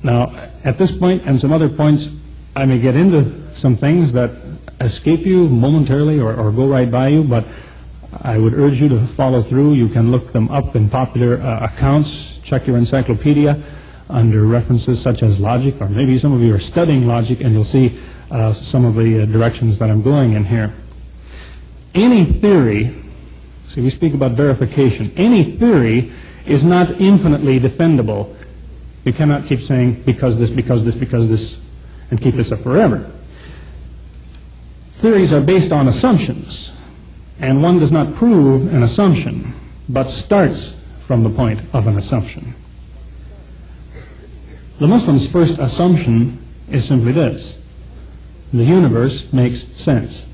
Now, at this point and some other points, I may get into some things that escape you momentarily or go right by you, but I would urge you to follow through. You can look them up in popular accounts. Check your encyclopedia under references such as logic, or maybe some of you are studying logic, and you'll see some of the directions that I'm going in here. Any theory, see, we speak about verification. Any theory is not infinitely defendable. You cannot keep saying because this, because this, because this, and keep this up forever. Theories are based on assumptions, and one does not prove an assumption, but starts from the point of an assumption. The Muslim's first assumption is simply this: the universe makes sense.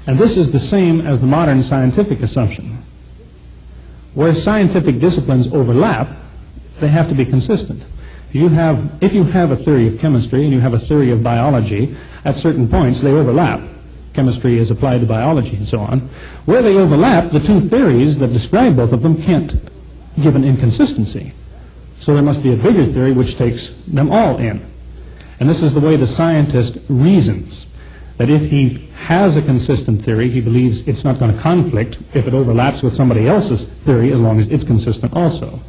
And this is the same as the modern scientific assumption. Where scientific disciplines overlap, they have to be consistent. If you have a theory of chemistry and you have a theory of biology, at certain points they overlap. Chemistry is applied to biology and so on. Where they overlap, the two theories that describe both of them can't give an inconsistency. So there must be a bigger theory which takes them all in. And this is the way the scientist reasons, that if he has a consistent theory, he believes it's not going to conflict if it overlaps with somebody else's theory, as long as it's consistent also.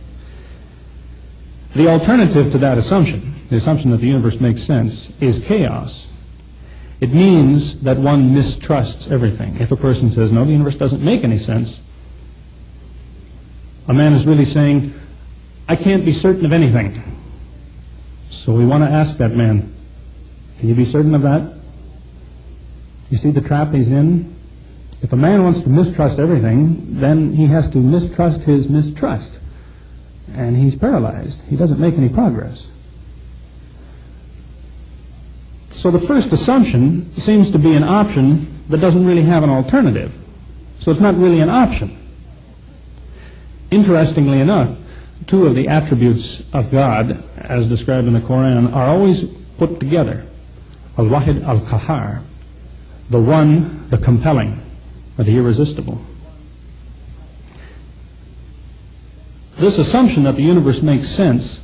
The alternative to that assumption, the assumption that the universe makes sense, is chaos. It means that one mistrusts everything. If a person says, no, the universe doesn't make any sense, a man is really saying, I can't be certain of anything. So we want to ask that man, can you be certain of that? You see the trap he's in? If a man wants to mistrust everything, then he has to mistrust his mistrust. And he's paralyzed. He doesn't make any progress. So the first assumption seems to be an option that doesn't really have an alternative. So it's not really an option. Interestingly enough, two of the attributes of God, as described in the Quran, are always put together. Al-Wahid al-Qahar, the one, the compelling, or the irresistible. This assumption that the universe makes sense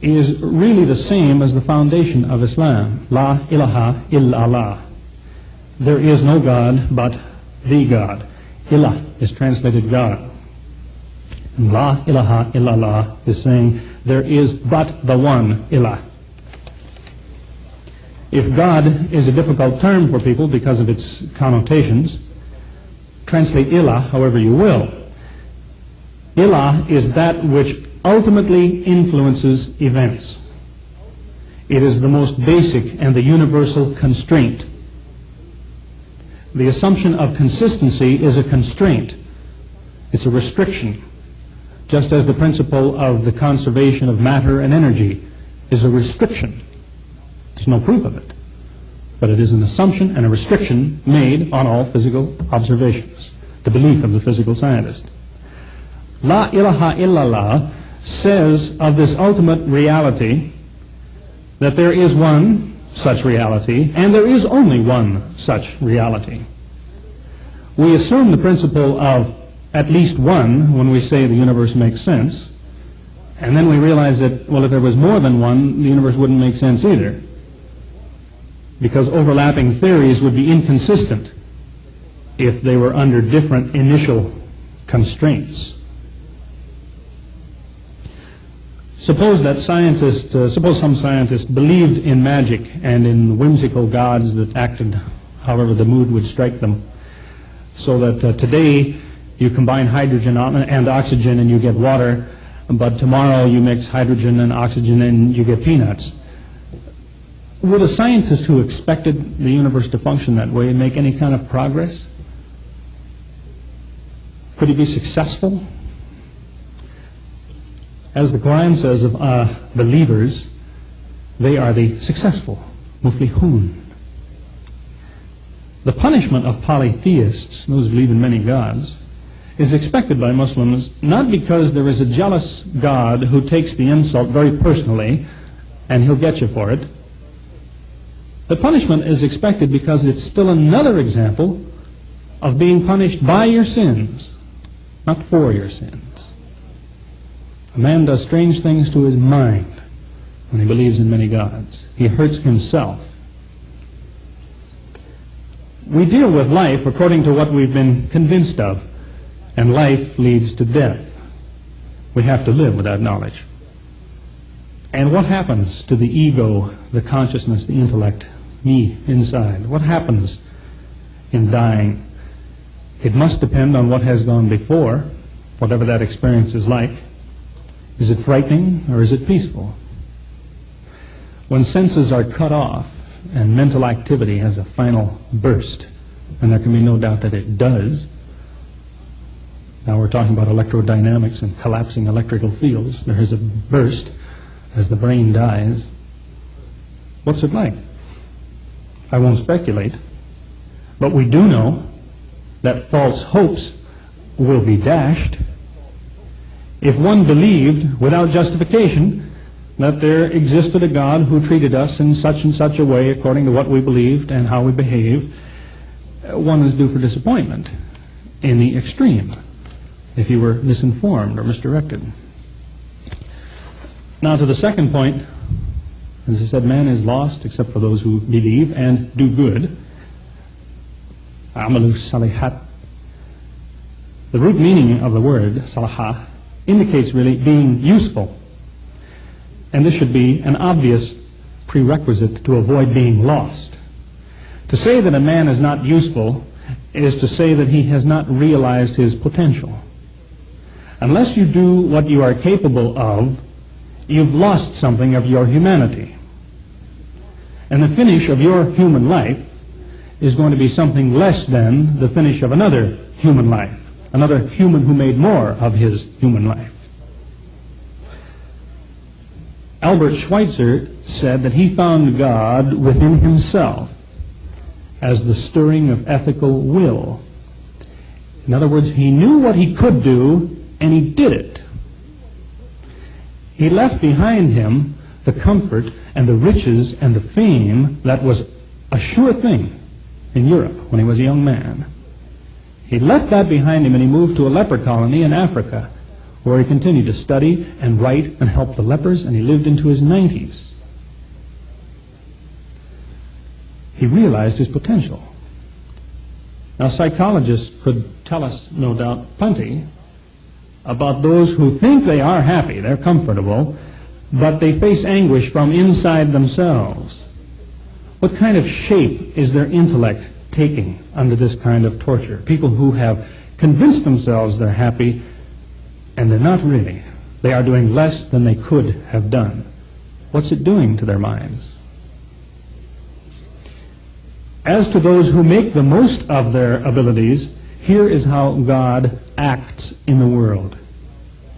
is really the same as the foundation of Islam. La ilaha illallah. There is no God but the God. Ilah is translated God. And La ilaha illallah is saying there is but the one Ilah. If God is a difficult term for people because of its connotations, translate Ilah however you will. Ilah is that which ultimately influences events. It is the most basic and the universal constraint. The assumption of consistency is a constraint. It's a restriction. Just as the principle of the conservation of matter and energy is a restriction. There's no proof of it. But it is an assumption and a restriction made on all physical observations, the belief of the physical scientist. La ilaha illallah says of this ultimate reality that there is one such reality, and there is only one such reality. We assume the principle of at least one when we say the universe makes sense, and then we realize that, well, if there was more than one, the universe wouldn't make sense either, because overlapping theories would be inconsistent if they were under different initial constraints. Suppose some scientists believed in magic and in whimsical gods that acted however the mood would strike them, so that today you combine hydrogen and oxygen and you get water, but tomorrow you mix hydrogen and oxygen and you get peanuts. Would a scientist who expected the universe to function that way make any kind of progress? Could he be successful? As the Quran says of believers, they are the successful, muflihun. The punishment of polytheists, those who believe in many gods, is expected by Muslims not because there is a jealous God who takes the insult very personally and he'll get you for it. The punishment is expected because it's still another example of being punished by your sins, not for your sins. A man does strange things to his mind when he believes in many gods. He hurts himself. We deal with life according to what we've been convinced of, and life leads to death. We have to live with that knowledge. And what happens to the ego, the consciousness, the intellect, me inside? What happens in dying? It must depend on what has gone before, whatever that experience is like. Is it frightening or is it peaceful? When senses are cut off and mental activity has a final burst, and there can be no doubt that it does. Now we're talking about electrodynamics and collapsing electrical fields. There is a burst as the brain dies. What's it like? I won't speculate, but we do know that false hopes will be dashed. If one believed without justification that there existed a God who treated us in such and such a way according to what we believed and how we behaved, one is due for disappointment in the extreme if you were misinformed or misdirected. Now to the second point, as I said, man is lost except for those who believe and do good. Amalu salihat. The root meaning of the word salahah indicates really being useful. And this should be an obvious prerequisite to avoid being lost. To say that a man is not useful is to say that he has not realized his potential. Unless you do what you are capable of, you've lost something of your humanity. And the finish of your human life is going to be something less than the finish of another human life, another human who made more of his human life. Albert Schweitzer said that he found God within himself as the stirring of ethical will. In other words, he knew what he could do, and he did it. He left behind him the comfort and the riches and the fame that was a sure thing in Europe when he was a young man. He left that behind him and he moved to a leper colony in Africa, where he continued to study and write and help the lepers, and he lived into his 90s. He realized his potential. Now, psychologists could tell us, no doubt, plenty about those who think they are happy, they're comfortable, but they face anguish from inside themselves. What kind of shape is their intellect taking under this kind of torture? People who have convinced themselves they're happy, and they're not really. They are doing less than they could have done. What's it doing to their minds? As to those who make the most of their abilities, here is how God acts in the world.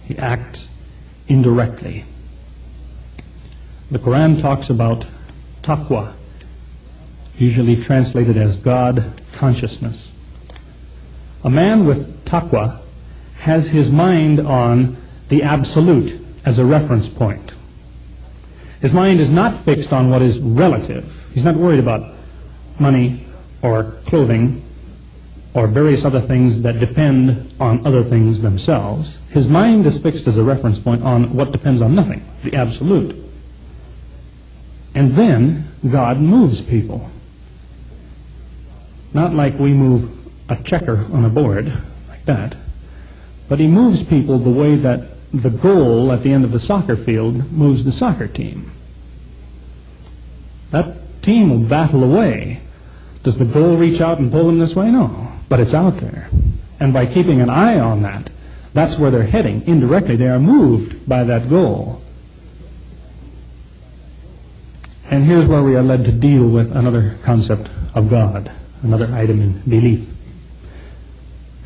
He acts indirectly. The Quran talks about taqwa, usually translated as God consciousness. A man with taqwa has his mind on the absolute as a reference point. His mind is not fixed on what is relative. He's not worried about money or clothing or various other things that depend on other things themselves. His mind is fixed as a reference point on what depends on nothing, the absolute. And then God moves people. Not like we move a checker on a board, like that, but he moves people the way that the goal at the end of the soccer field moves the soccer team. That team will battle away. Does the goal reach out and pull them this way? No. But it's out there. And by keeping an eye on that, that's where they're heading. Indirectly, they are moved by that goal. And here's where we are led to deal with another concept of God, another item in belief.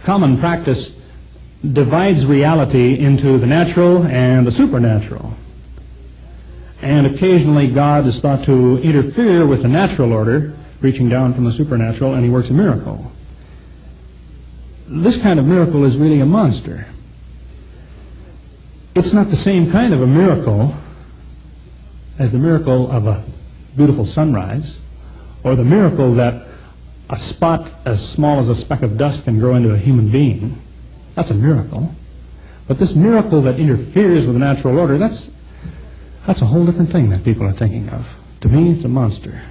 Common practice divides reality into the natural and the supernatural. And occasionally God is thought to interfere with the natural order, reaching down from the supernatural, and he works a miracle. This kind of miracle is really a monster. It's not the same kind of a miracle as the miracle of a beautiful sunrise, or the miracle that a spot as small as a speck of dust can grow into a human being. That's a miracle. But this miracle that interferes with the natural order, that's a whole different thing that people are thinking of. To me, it's a monster.